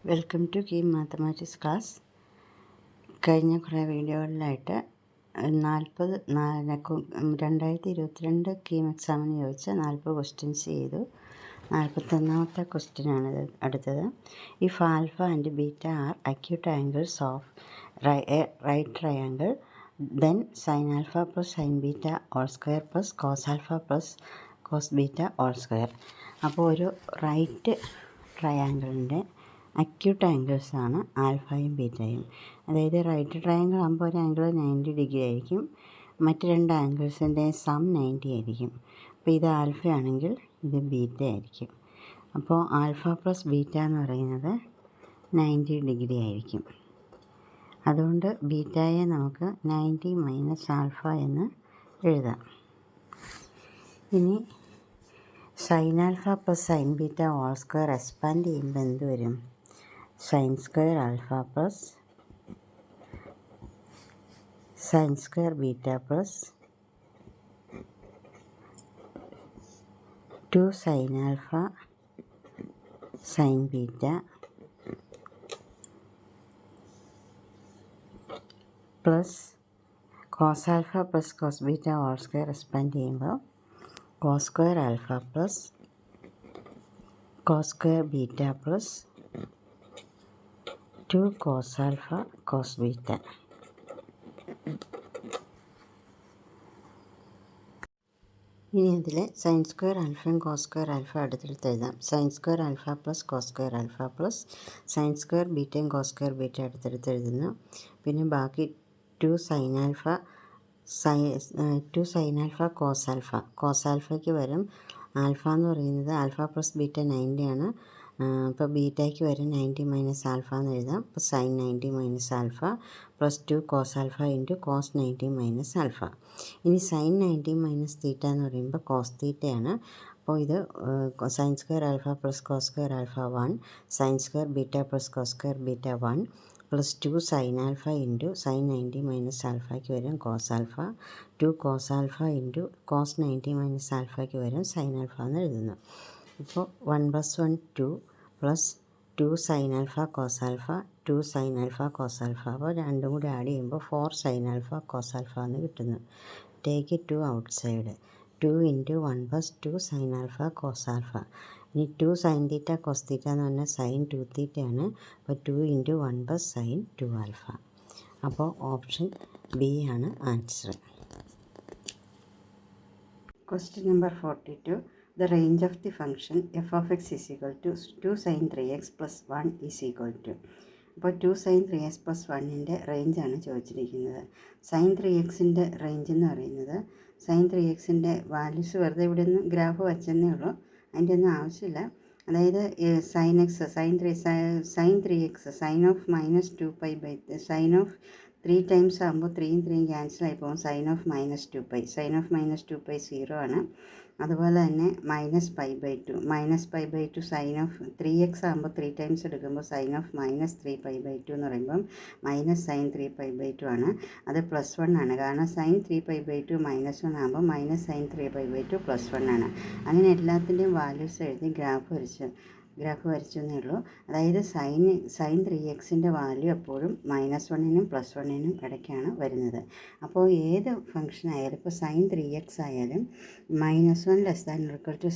Welcome to key mathematics class. കഴിഞ്ഞ കുറേ വീഡിയോകളിലായിട്ട് 2022 കീം എക്സാമിന് ചോദിച്ച 40 ക്വസ്റ്റ്യൻസ് ചെയ്തു. 41ാമത്തെ ക്വസ്റ്റ്യനാണിത്. അടുത്തത്, if alpha and beta are acute angles of right triangle then sine alpha plus sine beta all square plus cos alpha plus cos beta all square. അപ്പോൾ ഒരു റൈറ്റ് ട്രയാങ്കിളിൻ്റെ അക്യൂട്ട് ആംഗിൾസാണ് ആൽഫയും ബീറ്റയും. അതായത് റൈറ്റ് ട്രയാങ്കിൾ ആകുമ്പോൾ ഒരു angle 90 degree ആയിരിക്കും, മറ്റ് രണ്ട് ആംഗിൾസിൻ്റെ some 90 ആയിരിക്കും. അപ്പോൾ ഇത് ആൽഫ ആണെങ്കിൽ ഇത് ബീറ്റ ആയിരിക്കും. അപ്പോൾ ആൽഫ പ്ലസ് ബീറ്റ എന്ന് പറയുന്നത് 90 ഡിഗ്രി ആയിരിക്കും. അതുകൊണ്ട് ബീറ്റയെ നമുക്ക് 90 മൈനസ് ആൽഫ എന്ന് എഴുതാം. ഇനി sine alpha plus sine beta all square expand ചെയ്യുമ്പോൾ എന്ത് വരും? Sine square alpha plus sine square beta plus 2 sine alpha sine beta plus cos alpha plus cos beta all square expand ചെയ്യുമ്പോൾ cos square alpha plus cos square beta plus 2 cos alpha cos beta. ഇനി അതിൽ sine square ആൽഫയും cos square alpha അടുത്തെടുത്ത് എഴുതാം. Sine square alpha plus cos square alpha plus sine square ബീറ്റയും cos square beta അടുത്തെടുത്ത് എഴുതുന്നു. പിന്നെ ബാക്കി 2 sine alpha cos ആൽഫയ്ക്ക് വരും alpha എന്ന് പറയുന്നത് ആൽഫ പ്ലസ് ബീറ്റ 90 ആണ്. അപ്പോൾ ബീറ്റയ്ക്ക് വരും 90 മൈനസ് ആൽഫ എന്ന് എഴുതാം. അപ്പോൾ sine 90 minus alpha plus 2 cos alpha into cos 90 minus alpha. ഇനി സൈൻ 90 മൈനസ് തീറ്റ എന്ന് പറയുമ്പോൾ കോസ് തീറ്റയാണ്. അപ്പോൾ ഇത് sine square alpha plus cos square alpha 1 sine square beta plus cos square beta 1 plus 2 sine alpha into sine 90 minus ആൽഫയ്ക്ക് വരും cos alpha 2 cos alpha into cos 90 minus ആൽഫയ്ക്ക് വരും sine alpha എന്ന് എഴുതുന്നു. ഇപ്പോൾ 1 + 1 2 plus 2 sine alpha cos alpha 2 sine alpha cos alpha. അപ്പോൾ രണ്ടും കൂടി ആഡ് ചെയ്യുമ്പോൾ 4 സൈൻ ആൽഫ കോസ് ആൽഫ എന്ന് കിട്ടുന്നു. Take 2 outside 2 into 1 + 2 sine alpha cos alpha. ഇനി 2 സൈൻ തീറ്റ കോസ് തീറ്റ എന്ന് പറഞ്ഞാൽ സൈൻ 2 തീറ്റയാണ്. അപ്പോൾ 2 ഇൻറ്റു 1 + സൈൻ 2 ആൽഫ. അപ്പോൾ ഓപ്ഷൻ ബി ആണ് answer. Question number 42. The range of the function f of x is equal to 2 sin 3x plus 1 is equal to. അപ്പോൾ 2 sin 3x plus 1ൻ്റെ റേഞ്ചാണ് ചോദിച്ചിരിക്കുന്നത്. Sign 3xൻ്റെ range എന്ന് പറയുന്നത് sign 3xൻ്റെ values വെറുതെ ഇവിടെ നിന്ന് graph വച്ചെന്നേ ഉള്ളൂ, അതിൻ്റെ ഒന്നും ആവശ്യമില്ല. അതായത് sine X sine 3x sine of -2π sine of 3 times ആകുമ്പോൾ 3യും 3യും ക്യാൻസൽ ആയി പോകും. സൈൻ ഓഫ് -2π സൈൻ ഓഫ് -2π 0 ആണ്. അതുപോലെ തന്നെ -π/2 സൈൻ ഓഫ് 3x ആകുമ്പോൾ 3 ടൈംസ് എടുക്കുമ്പോൾ സൈൻ ഓഫ് -3π/2 എന്ന് പറയുമ്പം -sin 3π/2 ആണ്. അത് +1 ആണ്, കാരണം sin 3π/2 -1 ആകുമ്പോൾ -sin 3π/2 +1 ആണ്. അങ്ങനെ എല്ലാത്തിൻ്റെയും വാല്യൂസ് എഴുതി ഗ്രാഫ് വരച്ചു എന്നേ ഉള്ളൂ. അതായത് സൈൻ 3xൻ്റെ വാല്യൂ എപ്പോഴും -1നും +1നും ഇടയ്ക്കാണ് വരുന്നത്. അപ്പോൾ ഏത് ഫംഗ്ഷൻ ആയാലും, ഇപ്പോൾ സൈൻ 3x ആയാലും -1 ≤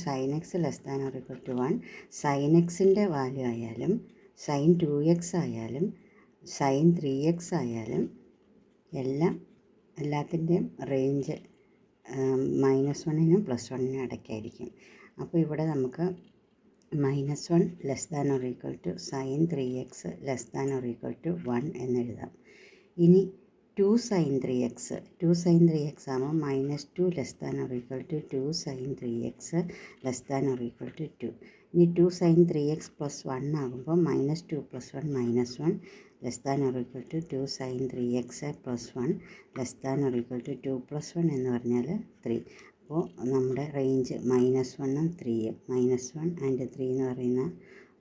sin x ≤ 1, സൈൻ എക്സിൻ്റെ വാല്യൂ ആയാലും സൈൻ 2x ആയാലും സൈൻ 3x ആയാലും എല്ലാത്തിൻ്റെയും റേഞ്ച് -1നും +1നും ഇടയ്ക്കായിരിക്കും. അപ്പോൾ ഇവിടെ നമുക്ക് -1 ≤ sin 3x ≤ 1 എന്നെഴുതാം. ഇനി 2 sin 3x ആകുമ്പോൾ -2 ≤ 2 sin 3x ≤ 2. ഇനി 2 sin 3x + 1 ആകുമ്പോൾ -2 + 1 -1 ≤ 2 sin 3x + 1 ≤ 2 + 1 എന്ന് പറഞ്ഞാൽ 3. അപ്പോൾ നമ്മുടെ റേഞ്ച് -1ഉം 3യും -1 ആൻഡ് 3 എന്ന് പറയുന്ന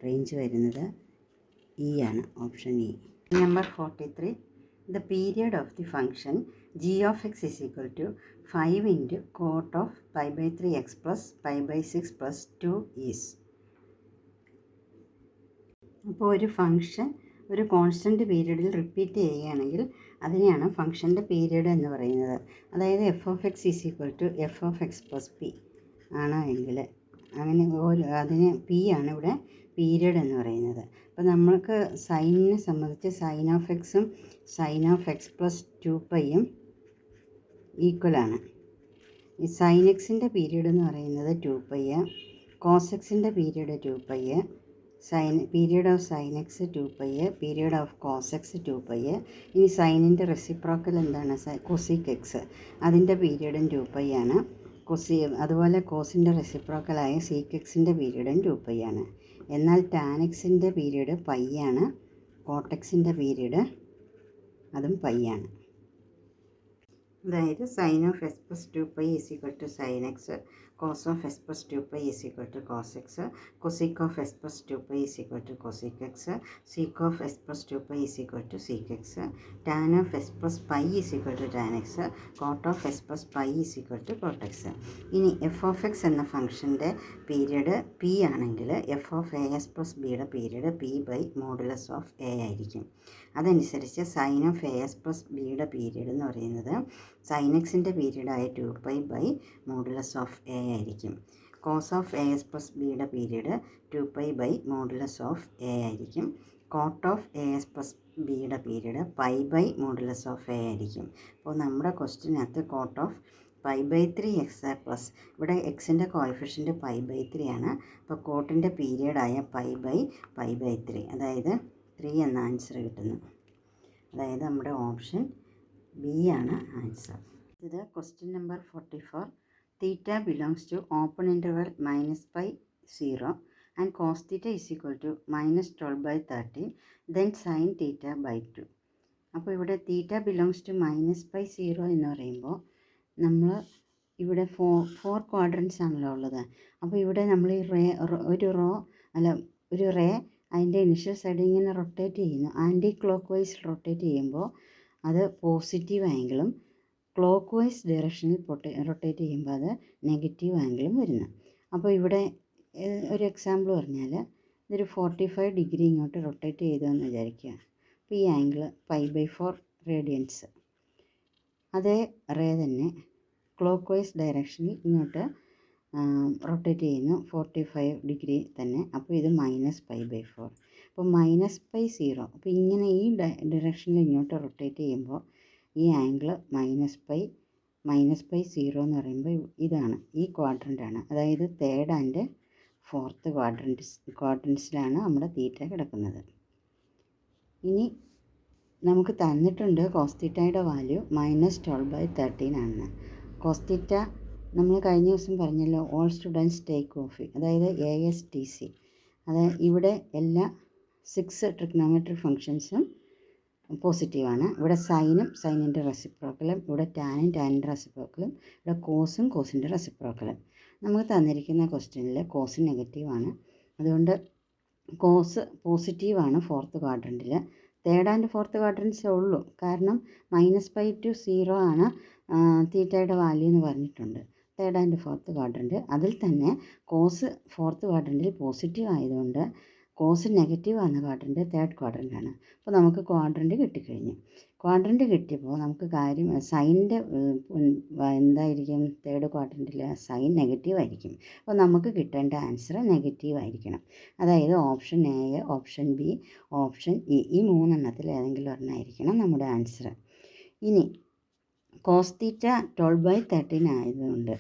റേഞ്ച് വരുന്നത് ഇ ആണ്, option E. Number 43. The period of the function g of x is equal to 5 into cot of π/3x plus π/6 plus 2 is. അപ്പോൾ ഒരു ഫംഗ്ഷൻ ഒരു കോൺസ്റ്റൻറ്റ് പീരീഡിൽ റിപ്പീറ്റ് ചെയ്യുകയാണെങ്കിൽ അതിനെയാണ് ഫംഗ്ഷൻ്റെ പീരീഡ് എന്ന് പറയുന്നത്. അതായത് F of X is equal to F of X plus P ആണ് എങ്കിൽ അങ്ങനെ അതിന് പി ആണ് ഇവിടെ പീരീഡ് എന്ന് പറയുന്നത്. അപ്പോൾ നമ്മൾക്ക് സൈനിനെ സംബന്ധിച്ച് സൈൻ ഓഫ് എക്സും സൈൻ ഓഫ് എക്സ് പ്ലസ് 2πയും ഈക്വലാണ്. ഈ സൈൻ എക്സിൻ്റെ പീരീഡ് എന്ന് പറയുന്നത് 2π, കോസ് എക്സിൻ്റെ period 2π, period of sine X 2π, period of cos X 2π. ഇനി സൈനിൻ്റെ റെസിപ്രോക്കൽ എന്താണ്? കൊസീക് എക്സ്, അതിൻ്റെ പീരീഡും 2π ആണ്. അതുപോലെ കോസിൻ്റെ റെസിപ്രോക്കലായ സീക്ക് എക്സിൻ്റെ പീരീഡും 2π ആണ്. എന്നാൽ ടാൻ എക്സിൻ്റെ പീരീഡ് പൈ ആണ്, കോട്ടെക്സിൻ്റെ പീരീഡ് അതും പൈ ആണ്. അതായത് sine of S plus 2π is equal to sine X, cos of S plus 2π is equal to cos X, cosec of S plus 2π is equal to cosec X, sec of S plus 2π is equal to sec X, tan of S plus pi is equal to tan X, cot of S plus pi is equal to cot X. ഇനി F of X എന്ന ഫംഗ്ഷൻ്റെ period P ആണെങ്കിൽ F of A S plus ബിയുടെ period P by modulus of A ആയിരിക്കും. അതനുസരിച്ച് sine of A S plus ബിയുടെ period എന്ന് പറയുന്നത് sine എക്സിൻ്റെ പീരീഡായ 2π ബൈ മോഡുലസ് ഓഫ് എ ആയിരിക്കും. Cos of A S plus ബിയുടെ period 2π by modulus of A ആയിരിക്കും. Cot of A S plus ബിയുടെ period pi by modulus of A ആയിരിക്കും. അപ്പോൾ നമ്മുടെ ക്വസ്റ്റിനകത്ത് കോട്ട് ഓഫ് π/3 എക്സ് പ്ലസ്, ഇവിടെ എക്സിൻ്റെ കോഎഫിഷ്യൻ്റ് π/3 ആണ്. അപ്പോൾ കോട്ടിൻ്റെ പീരീഡായ π/3, അതായത് 3 എന്ന ആൻസർ കിട്ടുന്നു. അതായത് നമ്മുടെ ഓപ്ഷൻ ബി ആണ് ആൻസർ. ഇത് question number 44. Theta belongs to open interval -π0 and cos theta is equal to -12/13, then sine theta by 2. അപ്പോൾ ഇവിടെ തീറ്റ ബിലോങ്സ് ടു -π0 എന്ന് പറയുമ്പോൾ നമ്മൾ ഇവിടെ ഫോർ ക്വാഡ്രൻസ് ആണല്ലോ ഉള്ളത്. അപ്പോൾ ഇവിടെ നമ്മൾ ഈ ഒരു റേ അതിൻ്റെ ഇനിഷ്യൽ സൈഡ് ഇങ്ങനെ റൊട്ടേറ്റ് ചെയ്യുന്നു. ആൻറ്റി ക്ലോക്ക് വൈസ് റൊട്ടേറ്റ് ചെയ്യുമ്പോൾ അത് പോസിറ്റീവ് ആംഗിളും ക്ലോക്ക് വൈസ് ഡയറക്ഷനിൽ റൊട്ടേറ്റ് ചെയ്യുമ്പോൾ അത് നെഗറ്റീവ് ആംഗിളും വരുന്നു. അപ്പോൾ ഇവിടെ ഒരു എക്സാമ്പിൾ പറഞ്ഞാൽ ഇതൊരു 45 ഡിഗ്രി ഇങ്ങോട്ട് റൊട്ടേറ്റ് ചെയ്തതെന്ന് വിചാരിക്കുക. അപ്പോൾ ഈ ആംഗിൾ π/4 റേഡിയൻസ്. അതേ റേ തന്നെ ക്ലോക്ക് വൈസ് ഡയറക്ഷനിൽ ഇങ്ങോട്ട് റൊട്ടേറ്റ് ചെയ്യുന്നു 45 ഡിഗ്രി തന്നെ. അപ്പോൾ ഇത് -π/4. അപ്പോൾ -π0. അപ്പോൾ ഇങ്ങനെ ഈ ഡയറക്ഷനിൽ ഇങ്ങോട്ട് റൊട്ടേറ്റ് ചെയ്യുമ്പോൾ ഈ ആംഗിൾ -π0 എന്ന് പറയുമ്പോൾ ഇതാണ്, ഈ ക്വാഡ്രൻ്റാണ്. അതായത് തേർഡ് ആൻഡ് ഫോർത്ത് ക്വാഡ്രൻസിലാണ് നമ്മുടെ തീറ്റ കിടക്കുന്നത്. ഇനി നമുക്ക് തന്നിട്ടുണ്ട് കോസ് തീറ്റയുടെ വാല്യൂ -12/13 ആണെന്ന്. കോസ് തീറ്റ നമ്മൾ കഴിഞ്ഞ ദിവസം പറഞ്ഞല്ലോ, ഓൾ സ്റ്റുഡൻസ് ടേക്ക് കോഫി, അതായത് ASTC. അതായത് ഇവിടെ എല്ലാ 6 ട്രിഗ്നോമെട്രിക് ഫങ്ഷൻസും പോസിറ്റീവാണ്. ഇവിടെ സൈനും സൈനിൻ്റെ റെസിപ്രോക്കലും, ഇവിടെ ടാനിൻ്റെ റെസിപ്രോക്കലും, ഇവിടെ കോസിൻ്റെ റെസിപ്രോക്കലും. നമുക്ക് തന്നിരിക്കുന്ന ക്വസ്റ്റ്യനിൽ കോസ് നെഗറ്റീവാണ്. അതുകൊണ്ട് കോസ് പോസിറ്റീവാണ് ഫോർത്ത് ക്വാഡ്രൻറ്റിൽ. തേർഡ് ആൻഡ് ഫോർത്ത് ക്വാഡ്രൻസേ ഉള്ളൂ. കാരണം -π to 0 ആണ് തീറ്റയുടെ വാല്യൂ എന്ന് പറഞ്ഞിട്ടുണ്ട്. Third and fourth quadrant. അതിൽ തന്നെ കോസ് ഫോർത്ത് ക്വാഡ്രൻറ്റിൽ പോസിറ്റീവ് ആയതുകൊണ്ട് കോസ് നെഗറ്റീവ് ആകുന്ന ക്വാഡ്രൻറ്റ് തേർഡ് ക്വാഡ്രൻ്റാണ്. അപ്പോൾ നമുക്ക് ക്വാഡ്രൻറ്റ് കിട്ടിക്കഴിഞ്ഞു. ക്വാഡ്രൻറ്റ് കിട്ടിയപ്പോൾ നമുക്ക് കാര്യം സൈനിൻ്റെ എന്തായിരിക്കും? തേർഡ് ക്വാഡ്രൻറ്റിൽ സൈൻ നെഗറ്റീവ് ആയിരിക്കും. അപ്പോൾ നമുക്ക് കിട്ടേണ്ട ആൻസർ നെഗറ്റീവ് ആയിരിക്കണം. അതായത് option A, option B, option E, ഈ 3 എണ്ണത്തിൽ ഏതെങ്കിലും ഒരെണ്ണമായിരിക്കണം നമ്മുടെ ആൻസർ. ഇനി കോസ് തീറ്റ 12/13 ആയതുകൊണ്ട്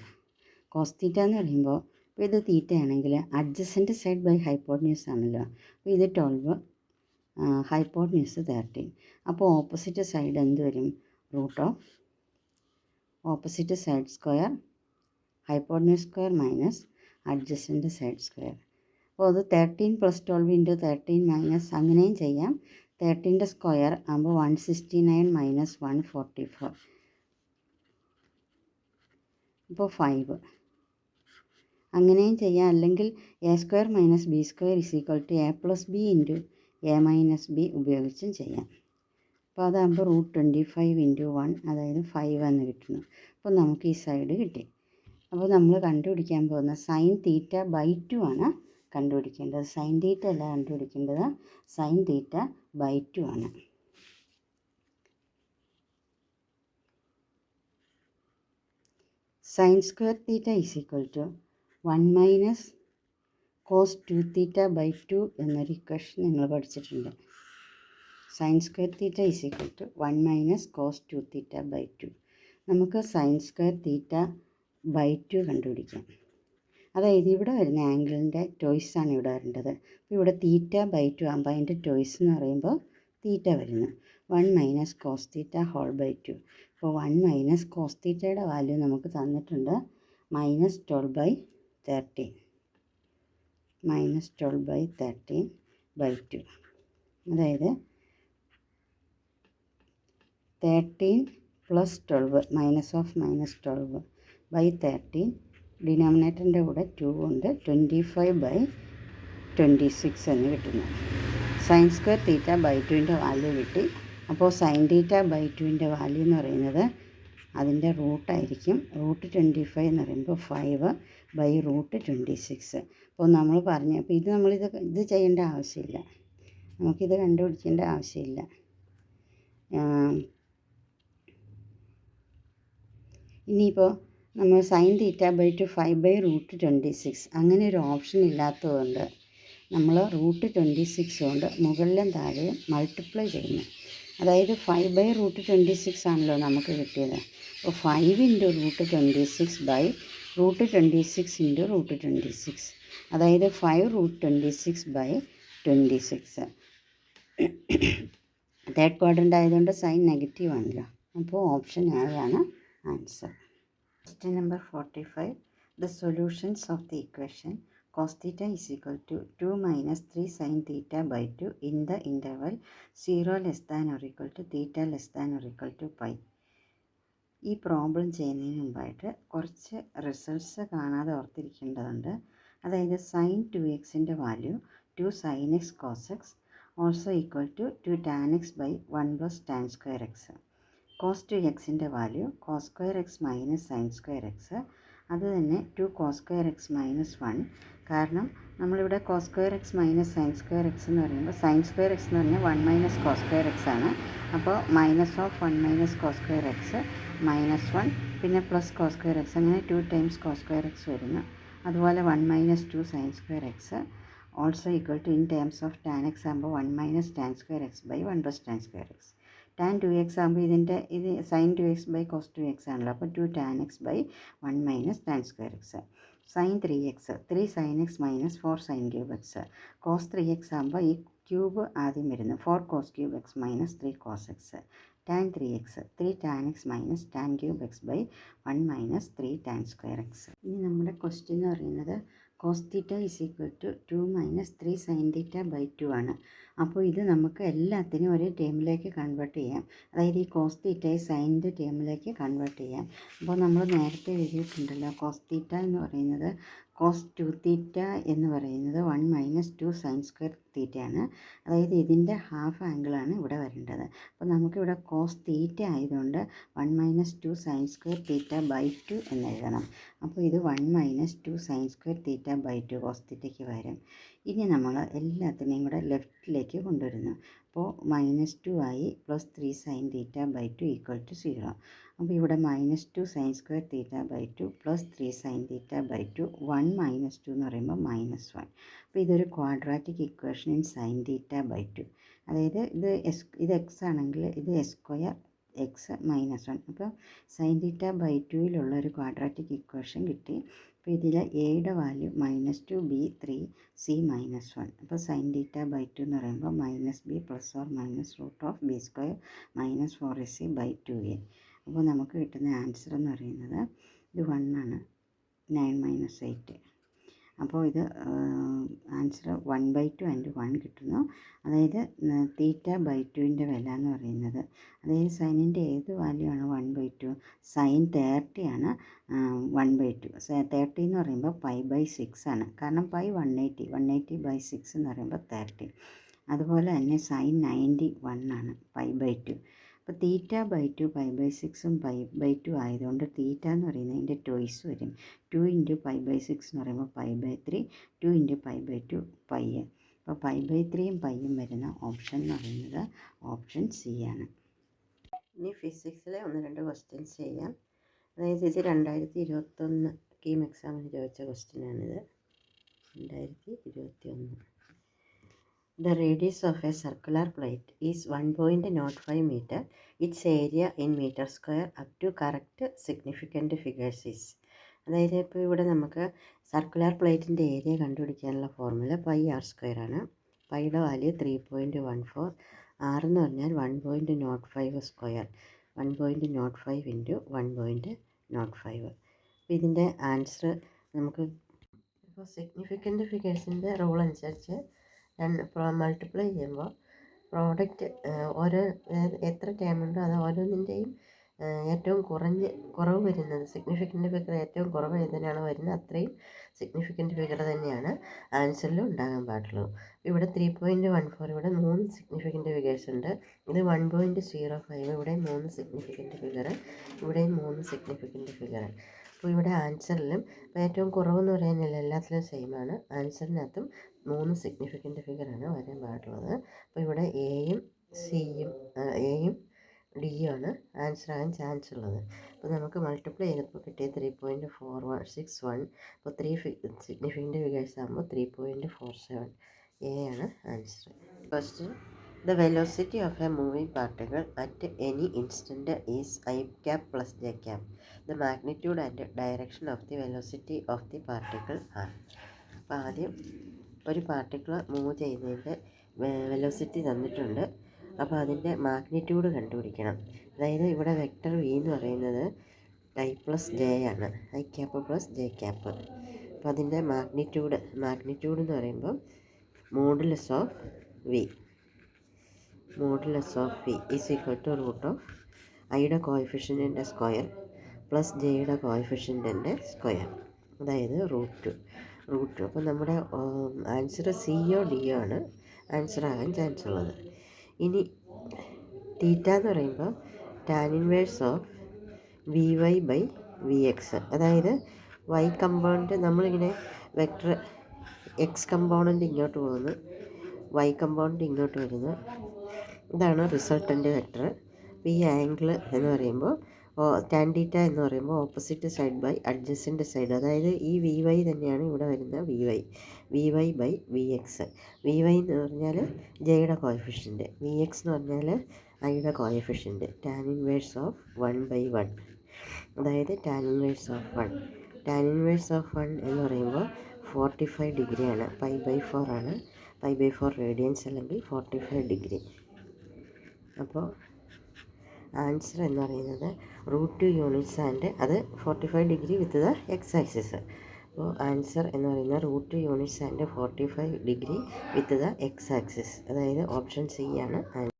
കോസ് തീറ്റ എന്ന് പറയുമ്പോൾ അപ്പോൾ ഇത് തീറ്റ ആണെങ്കിൽ അഡ്ജസൻറ്റ് സൈഡ് ബൈ ഹൈപ്പോട്ന്യൂസ് ആണല്ലോ. അപ്പോൾ ഇത് 12, ഹൈപ്പോട്ന്യൂസ് 13. അപ്പോൾ ഓപ്പോസിറ്റ് സൈഡ് എന്ത് വരും? Root of opposite side square hypotenuse square minus adjacent side square. അപ്പോൾ അത് 13 + 12 × 13 മൈനസ് അങ്ങനെയും ചെയ്യാം. 13ൻ്റെ സ്ക്വയർ ആകുമ്പോൾ 169 - 144. ഇപ്പോൾ 5 അങ്ങനെയും ചെയ്യാം. അല്ലെങ്കിൽ A² - B² = A + B × A - B ഉപയോഗിച്ചും ചെയ്യാം. അപ്പോൾ അതാകുമ്പോൾ √25 × 1, അതായത് 5 എന്ന് കിട്ടുന്നു. അപ്പോൾ നമുക്ക് ഈ സൈഡ് കിട്ടി. അപ്പോൾ നമ്മൾ കണ്ടുപിടിക്കാൻ പോകുന്ന സൈൻ തീറ്റ ബൈ 2 ആണ് കണ്ടുപിടിക്കേണ്ടത്. സൈൻ തീറ്റ അല്ല കണ്ടുപിടിക്കേണ്ടത്, സൈൻ തീറ്റ ബൈ 2 ആണ്. Sine square theta is equal to 1 minus cos 2 theta by 2 എന്നൊരു ഇക്വേഷൻ നിങ്ങൾ പഠിച്ചിട്ടുണ്ട്. Sine square theta is equal to 1 minus cos 2 theta by 2. നമുക്ക് സൈൻ സ്ക്വയർ തീറ്റ ബൈ 2 കണ്ടുപിടിക്കാം. അതായത് ഇവിടെ വരുന്ന ആംഗിളിൻ്റെ ടോയ്സാണ് ഇവിടെ വരേണ്ടത്. അപ്പോൾ ഇവിടെ തീറ്റ ബൈ 2 ആകുമ്പോൾ അതിൻ്റെ ടോയ്സ് എന്ന് പറയുമ്പോൾ തീറ്റ വരുന്നു. 1 minus cos theta whole by 2. അപ്പോൾ 1 മൈനസ് കോസ് തീറ്റയുടെ വാല്യൂ നമുക്ക് തന്നിട്ടുണ്ട് മൈനസ് 12/13. Minus 12/13 by 2. അതായത് 13 plus 12 minus of minus 12 by 13. ഡിനോമിനേറ്ററിൻ്റെ കൂടെ 2 ഉണ്ട്. 25/26 എന്ന് കിട്ടുന്നു. സൈൻ സ്ക്വയർ തീറ്റ ബൈ 2ൻ്റെ വാല്യൂ കിട്ടി. അപ്പോൾ സൈൻ തീറ്റ ബൈ 2ൻ്റെ വാല്യൂ എന്ന് പറയുന്നത് അതിൻ്റെ റൂട്ടായിരിക്കും. √25 എന്ന് പറയുമ്പോൾ 5/√26. അപ്പോൾ നമ്മൾ പറഞ്ഞു, അപ്പോൾ ഇത് ചെയ്യേണ്ട ആവശ്യമില്ല, നമുക്കിത് കണ്ടുപിടിക്കേണ്ട ആവശ്യമില്ല. ഇനിയിപ്പോൾ നമ്മൾ സൈൻ തീറ്റ ബൈ 2 5/√26 അങ്ങനെ ഒരു ഓപ്ഷൻ ഇല്ലാത്തതുകൊണ്ട് നമ്മൾ √26 കൊണ്ട് മുകളിലും താഴെയും മൾട്ടിപ്ലൈ ചെയ്യുന്നു. അതായത് 5/√26 ആണല്ലോ നമുക്ക് കിട്ടിയത്. അപ്പോൾ 5 × √26/√26 × √26, അതായത് 5√26/26. തേർഡ് ക്വാഡ്രൻ്റ് ആയതുകൊണ്ട് സൈൻ നെഗറ്റീവ് ആണല്ലോ. അപ്പോൾ ഓപ്ഷൻ A ആണ് answer. Question number 45. The solutions of the equation cos theta is equal to 2 minus 3 sin theta by 2 in the interval 0 less than or equal to theta less than or equal to pi. ഈ problem ചെയ്യുന്നതിന് മുമ്പായിട്ട് കുറച്ച് results കാണാതെ ഓർത്തിരിക്കേണ്ടതുണ്ട്. അതായത് sine 2x value 2 sin x cos x also equal to 2 tan x by 1 plus tan square x. cos 2x value cos square x minus sin square x, അത് തന്നെ 2 cos square x minus 1. കാരണം നമ്മളിവിടെ cos square x minus sin square x എന്ന് പറയുമ്പോൾ sin square x എന്ന് പറഞ്ഞാൽ 1 minus cos square x ആണ്. അപ്പോൾ minus of 1 minus cos square x minus 1 പിന്നെ പ്ലസ് cos square x, അങ്ങനെ 2 ടൈംസ് cos square x വരുന്നു. അതുപോലെ 1 minus 2 sin square x also equal to in terms of tan x ആകുമ്പോൾ 1 minus tan square x by 1 plus tan square x. tan 2x ആകുമ്പോൾ ഇത് sin 2x by cos 2x ആണല്ലോ. അപ്പോൾ 2 tan x by 1 minus tan square x. sin 3x 3 sin x minus 4 sin cube x. cos 3x ആകുമ്പോൾ ഈ cube ആദ്യം വരുന്നു. 4 cos cube x minus 3 cos x. tan 3x 3 tan x minus tan cube x by 1 minus 3 tan square x. ഇനി നമ്മുടെ question എന്ന് പറയുന്നത് cos theta is equal to 2 minus 3 sin theta by 2 ആണ്. അപ്പോൾ ഇത് നമുക്ക് എല്ലാത്തിനും ഒരേ ടേമിലേക്ക് കൺവേർട്ട് ചെയ്യാം. അതായത് ഈ cos theta സൈനിൻ്റെ ടേമിലേക്ക് കൺവേർട്ട് ചെയ്യാം. അപ്പോൾ നമ്മൾ നേരത്തെ എഴുതിയിട്ടുണ്ടല്ലോ, cos theta എന്ന് പറയുന്നത് cos 2 theta എന്ന് പറയുന്നത് 1 മൈനസ് 2 sin square theta ആണ്. അതായത് ഇതിൻ്റെ ഹാഫ് ആംഗിളാണ് ഇവിടെ വരേണ്ടത്. അപ്പോൾ നമുക്കിവിടെ cos theta ആയതുകൊണ്ട് 1 minus 2 sin square theta by 2 എന്ന് എഴുതണം. അപ്പോൾ ഇത് 1 minus 2 sin square theta by 2 cos thetaയ്ക്ക് വരും. ഇനി നമ്മൾ എല്ലാത്തിനെയും കൂടെ ലെഫ്റ്റിലേക്ക് കൊണ്ടുവരുന്നു. അപ്പോൾ -2 ആയി plus 3 sin theta by 2 equal to 0. അപ്പോൾ ഇവിടെ -2 sin square theta by 2 plus 3 sin theta by 2 1 minus 2 എന്ന് പറയുമ്പോൾ -1. അപ്പോൾ ഇതൊരു quadratic equation in sin theta by 2. അതായത് ഇത് എക്സ് ആണെങ്കിൽ ഇത് s² x -1. അപ്പോൾ sin theta by 2 ഒരു ക്വാഡ്രാറ്റിക് ഇക്വേഷൻ കിട്ടി. അപ്പോൾ ഇതിൽ എയുടെ വാല്യൂ -2 b 3 c -1. അപ്പോൾ sin theta by 2 എന്ന് പറയുമ്പോൾ -b plus or minus √b² -4ac by 2a. അപ്പോൾ നമുക്ക് കിട്ടുന്ന ആൻസർ എന്ന് പറയുന്നത് ഇത് 1 ആണ്, 9 - 8. അപ്പോൾ ഇത് ആൻസർ 1/2 ആൻഡ് 1 കിട്ടുന്നു. അതായത് തീറ്റ ബൈ 2ൻ്റെ വില എന്ന് പറയുന്നത്, അതായത് സൈനിൻ്റെ ഏത് വാല്യൂ ആണ് 1/2? സൈൻ 30 ആണ് 1/2. 30 എന്ന് പറയുമ്പോൾ π/6 ആണ്. കാരണം π 180/6 എന്ന് പറയുമ്പോൾ 30. അതുപോലെ തന്നെ സൈൻ 91 ആണ് π/2. അപ്പോൾ തീറ്റ/2 π/6 π/2 ആയതുകൊണ്ട് തീറ്റ എന്ന് പറയുന്നത് അതിൻ്റെ ടോയ്സ് വരും. 2 × π/6 എന്ന് പറയുമ്പോൾ π/3, 2 × π/2 π. അപ്പോൾ π/3 πയും വരുന്ന ഓപ്ഷൻ എന്ന് പറയുന്നത് ഓപ്ഷൻ സി ആണ്. ഇനി ഫിസിക്സിലെ 1-2 ക്വസ്റ്റ്യൻസ് ചെയ്യാം. അതായത് ഇത് 2021 കീം എക്സാമിന് ചോദിച്ച ക്വസ്റ്റ്യനാണിത്. 2021. The radius of a circular plate is 1.05 meter. Its area in meter square up to correct significant figures is. അതായത് ഇപ്പോൾ ഇവിടെ നമുക്ക് സർക്കുലർ പ്ലേറ്റിൻ്റെ ഏരിയ കണ്ടുപിടിക്കാനുള്ള ഫോർമുല πr² ആണ്. പൈയുടെ വാല്യൂ 3.14. ആർ എന്ന് പറഞ്ഞാൽ 1.05 സ്ക്വയർ. 1.05 × 1.05. അപ്പോൾ ഇതിൻ്റെ ആൻസർ നമുക്ക് ഇപ്പോൾ സിഗ്നിഫിക്കൻ്റ് ഫിഗേഴ്സിൻ്റെ റൂൾ അനുസരിച്ച് മൾട്ടിപ്ലൈ ചെയ്യുമ്പോൾ പ്രോഡക്റ്റ് ഓരോ എത്ര ടേം ഉണ്ടോ അത് ഓരോന്നിൻ്റെയും ഏറ്റവും കുറവ് വരുന്നത് സിഗ്നിഫിക്കൻ്റ് ഫിഗർ ഏറ്റവും കുറവ് ഏതിനാണ് വരുന്നത് അത്രയും സിഗ്നിഫിക്കൻ്റ് ഫിഗർ തന്നെയാണ് ആൻസറിൽ ഉണ്ടാകാൻ പാടുള്ളൂ. ഇവിടെ 3.14 ഇവിടെ 3 സിഗ്നിഫിക്കൻ്റ് ഫിഗേഴ്സ് ഉണ്ട്. ഇത് 1.05 ഇവിടെ 3 സിഗ്നിഫിക്കൻ്റ് ഫിഗർ, ഇവിടെയും 3 സിഗ്നിഫിക്കൻ്റ് ഫിഗർ. അപ്പോൾ ഇവിടെ ആൻസറിലും ഏറ്റവും കുറവെന്ന് പറയാനില്ല, എല്ലാത്തിലും സെയിം ആണ്. ആൻസറിനകത്തും 3 സിഗ്നിഫിക്കൻ്റ് ഫിഗറാണ് വരാൻ പാടുള്ളത്. അപ്പോൾ ഇവിടെ എയും ഡിയും ആണ് ആൻസർ ആകാൻ ചാൻസ് ഉള്ളത്. അപ്പോൾ നമുക്ക് മൾട്ടിപ്ലൈ ചെയ്തപ്പോൾ കിട്ടിയ 3.4161. അപ്പോൾ 3 സിഗ്നിഫിക്കൻ്റ് ഫിഗേഴ്സ് ആകുമ്പോൾ 3.47 എ ആണ് answer. Question: The velocity of a moving particle at any instant is I cap plus j cap. The magnitude and direction of the velocity of the particle are. അപ്പോൾ ആദ്യം ഒരു particle move ചെയ്യുന്നതിൻ്റെ velocity തന്നിട്ടുണ്ട്. അപ്പോൾ അതിൻ്റെ magnitude കണ്ടുപിടിക്കണം. അതായത് ഇവിടെ വെക്റ്റർ വി എന്ന് പറയുന്നത് ഐ പ്ലസ് ജെ ആണ്, i cap plus j cap. അപ്പോൾ അതിൻ്റെ മാഗ്നിറ്റ്യൂഡ് എന്ന് പറയുമ്പോൾ modulus of v is equal to root of ഐയുടെ കോഎഫിഷ്യൻറ്റിൻ്റെ സ്ക്വയർ പ്ലസ് ജെയുടെ കോഎഫിഷ്യൻറ്റിൻ്റെ സ്ക്വയർ, അതായത് റൂട്ട് 2. അപ്പോൾ നമ്മുടെ ആൻസർ സിയോ ഡിയോ ആണ് ആൻസർ ആകാൻ ചാൻസ് ഉള്ളത്. ഇനി തീറ്റ എന്ന് പറയുമ്പോൾ ടാൻ ഇൻവേഴ്സ് ഓഫ് vy/vx, അതായത് y കമ്പോണൻറ്റ് നമ്മളിങ്ങനെ വെക്ടർ എക്സ് കമ്പോണൻറ്റ് ഇങ്ങോട്ട് പോകുന്നു, y കമ്പോണൻറ്റ് ഇങ്ങോട്ട് വരുന്നു, ഇതാണ് റിസൾട്ടൻ്റ് വെക്ടർ. അപ്പോൾ ഈ ആംഗിൾ എന്ന് പറയുമ്പോൾ ടാൻ തീറ്റ എന്ന് പറയുമ്പോൾ opposite side by adjacent side, അതായത് ഈ vy തന്നെയാണ് ഇവിടെ വരുന്ന vy/vx. vy എന്ന് പറഞ്ഞാൽ ജെയുടെ കോഎഫിഷ്യൻറ്റ്, vx എന്ന് പറഞ്ഞാൽ ഐയുടെ കോഎഫിഷ്യൻറ്റ്. ടാൻ ഇൻവേഴ്സ് ഓഫ് 1/1, അതായത് tan inverse of 1. Tan inverse of 1 എന്ന് പറയുമ്പോൾ 45 ഡിഗ്രിയാണ്, π/4 ആണ്. π/4 റേഡിയൻസ് അല്ലെങ്കിൽ 45 ഡിഗ്രി. അപ്പോൾ ആൻസർ എന്ന് പറയുന്നത് √2 യൂണിറ്റ്സ് ആൻഡ് അത് 45 degree with the X axis. അപ്പോൾ ആൻസർ എന്ന് പറയുന്നത് √2 units and 45 degree with the X axis, അതായത് ഓപ്ഷൻ സി ആണ് ആൻസർ.